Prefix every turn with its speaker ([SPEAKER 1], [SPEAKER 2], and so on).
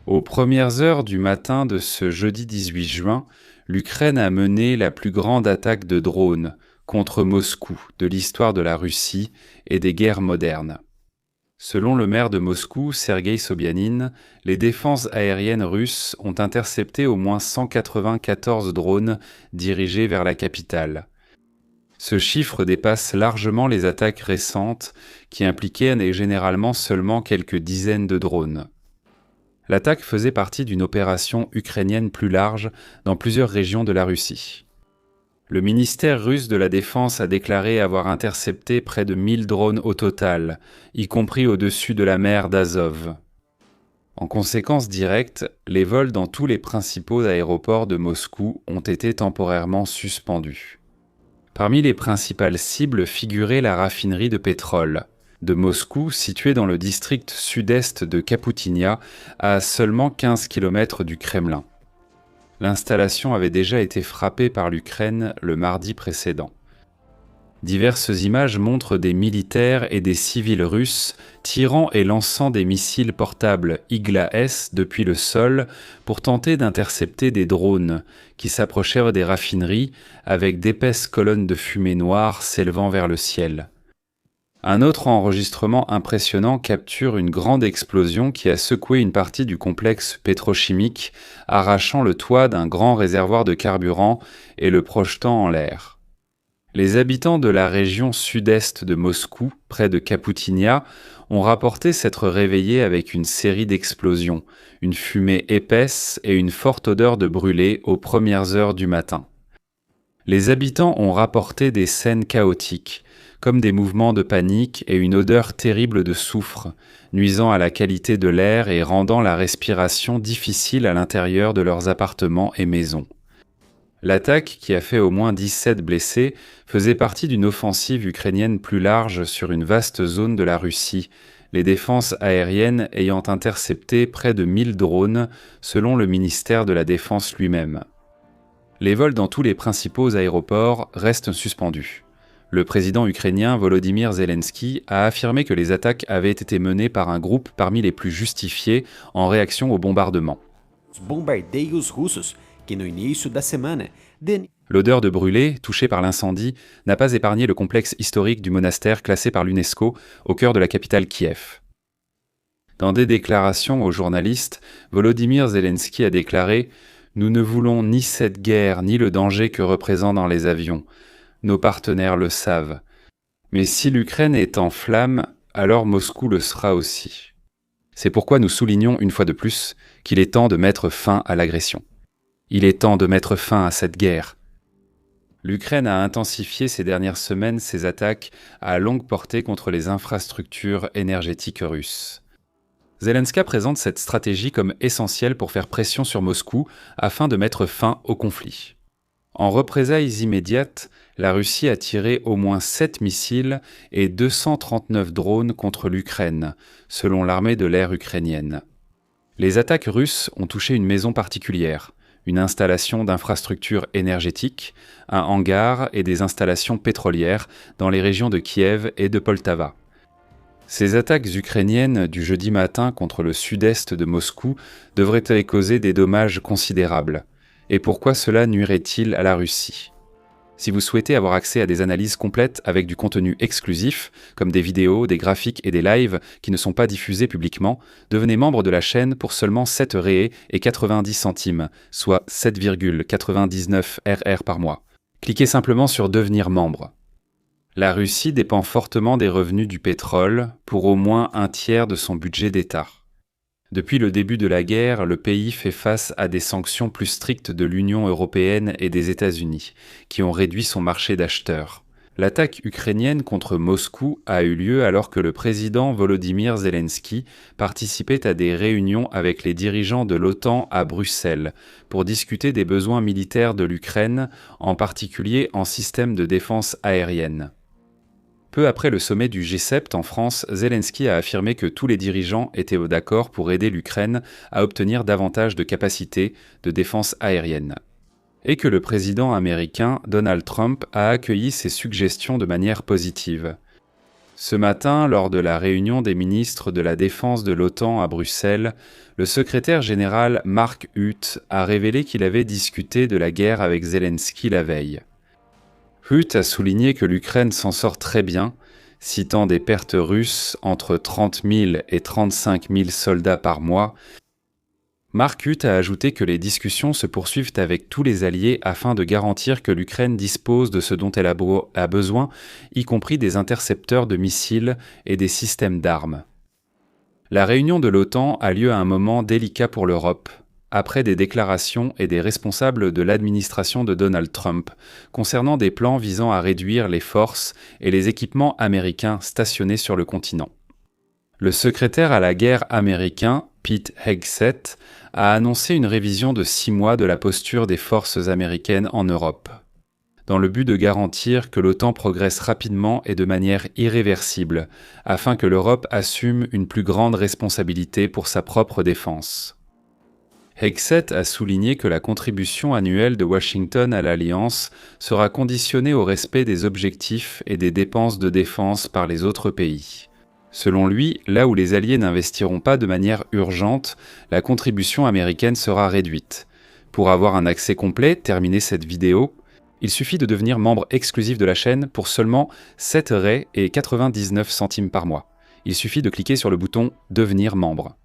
[SPEAKER 1] Aux premières heures du matin de ce jeudi 18 juin, l'Ukraine a mené la plus grande attaque de drones contre Moscou de l'histoire de la Russie et des guerres modernes. Selon le maire de Moscou, Sergueï Sobyanin, les défenses aériennes russes ont intercepté au moins 194 drones dirigés vers la capitale. Ce chiffre dépasse largement les attaques récentes qui impliquaient généralement seulement quelques dizaines de drones. L'attaque faisait partie d'une opération ukrainienne plus large dans plusieurs régions de la Russie. Le ministère russe de la Défense a déclaré avoir intercepté près de 1000 drones au total, y compris au-dessus de la mer d'Azov. En conséquence directe, les vols dans tous les principaux aéroports de Moscou ont été temporairement suspendus. Parmi les principales cibles figurait la raffinerie de pétrole de Moscou, située dans le district sud-est de Kapoutynia, à seulement 15 km du Kremlin. L'installation avait déjà été frappée par l'Ukraine le mardi précédent. Diverses images montrent des militaires et des civils russes tirant et lançant des missiles portables Igla-S depuis le sol pour tenter d'intercepter des drones qui s'approchèrent des raffineries avec d'épaisses colonnes de fumée noire s'élevant vers le ciel. Un autre enregistrement impressionnant capture une grande explosion qui a secoué une partie du complexe pétrochimique, arrachant le toit d'un grand réservoir de carburant et le projetant en l'air. Les habitants de la région sud-est de Moscou, près de Kapoutynia, ont rapporté s'être réveillés avec une série d'explosions, une fumée épaisse et une forte odeur de brûlé aux premières heures du matin. Les habitants ont rapporté des scènes chaotiques, comme des mouvements de panique et une odeur terrible de soufre, nuisant à la qualité de l'air et rendant la respiration difficile à l'intérieur de leurs appartements et maisons. L'attaque, qui a fait au moins 17 blessés, faisait partie d'une offensive ukrainienne plus large sur une vaste zone de la Russie, les défenses aériennes ayant intercepté près de 1000 drones, selon le ministère de la Défense lui-même. Les vols dans tous les principaux aéroports restent suspendus. Le président ukrainien Volodymyr Zelensky a affirmé que les attaques avaient été menées par un groupe parmi les plus justifiés en réaction au bombardement. L'odeur de brûlé, touchée par l'incendie, n'a pas épargné le complexe historique du monastère classé par l'UNESCO au cœur de la capitale Kiev. Dans des déclarations aux journalistes, Volodymyr Zelensky a déclaré « Nous ne voulons ni cette guerre ni le danger que représentent dans les avions. Nos partenaires le savent. Mais si l'Ukraine est en flammes, alors Moscou le sera aussi. C'est pourquoi nous soulignons une fois de plus qu'il est temps de mettre fin à l'agression. Il est temps de mettre fin à cette guerre. » L'Ukraine a intensifié ces dernières semaines ses attaques à longue portée contre les infrastructures énergétiques russes. Zelensky présente cette stratégie comme essentielle pour faire pression sur Moscou afin de mettre fin au conflit. En représailles immédiates, la Russie a tiré au moins 7 missiles et 239 drones contre l'Ukraine, selon l'armée de l'air ukrainienne. Les attaques russes ont touché une maison particulière, une installation d'infrastructures énergétiques, un hangar et des installations pétrolières dans les régions de Kiev et de Poltava. Ces attaques ukrainiennes du jeudi matin contre le sud-est de Moscou devraient causer des dommages considérables. Et pourquoi cela nuirait-il à la Russie ? Si vous souhaitez avoir accès à des analyses complètes avec du contenu exclusif, comme des vidéos, des graphiques et des lives qui ne sont pas diffusés publiquement, devenez membre de la chaîne pour seulement 7 ré et 90 centimes, soit 7,99 RR par mois. Cliquez simplement sur « Devenir membre ». La Russie dépend fortement des revenus du pétrole, pour au moins un tiers de son budget d'État. Depuis le début de la guerre, le pays fait face à des sanctions plus strictes de l'Union européenne et des États-Unis, qui ont réduit son marché d'acheteurs. L'attaque ukrainienne contre Moscou a eu lieu alors que le président Volodymyr Zelensky participait à des réunions avec les dirigeants de l'OTAN à Bruxelles pour discuter des besoins militaires de l'Ukraine, en particulier en système de défense aérienne. Peu après le sommet du G7 en France, Zelensky a affirmé que tous les dirigeants étaient d'accord pour aider l'Ukraine à obtenir davantage de capacités de défense aérienne. Et que le président américain Donald Trump a accueilli ces suggestions de manière positive. Ce matin, lors de la réunion des ministres de la Défense de l'OTAN à Bruxelles, le secrétaire général Mark Rutte a révélé qu'il avait discuté de la guerre avec Zelensky la veille. Rutte a souligné que l'Ukraine s'en sort très bien, citant des pertes russes entre 30 000 et 35 000 soldats par mois. Mark Rutte a ajouté que les discussions se poursuivent avec tous les alliés afin de garantir que l'Ukraine dispose de ce dont elle a besoin, y compris des intercepteurs de missiles et des systèmes d'armes. La réunion de l'OTAN a lieu à un moment délicat pour l'Europe, après des déclarations et des responsables de l'administration de Donald Trump concernant des plans visant à réduire les forces et les équipements américains stationnés sur le continent. Le secrétaire à la guerre américain, Pete Hegseth, a annoncé une révision de 6 mois de la posture des forces américaines en Europe, dans le but de garantir que l'OTAN progresse rapidement et de manière irréversible, afin que l'Europe assume une plus grande responsabilité pour sa propre défense. Hegseth a souligné que la contribution annuelle de Washington à l'Alliance sera conditionnée au respect des objectifs et des dépenses de défense par les autres pays. Selon lui, là où les alliés n'investiront pas de manière urgente, la contribution américaine sera réduite. Pour avoir un accès complet, terminez cette vidéo. Il suffit de devenir membre exclusif de la chaîne pour seulement 7,99 € par mois. Il suffit de cliquer sur le bouton « Devenir membre ».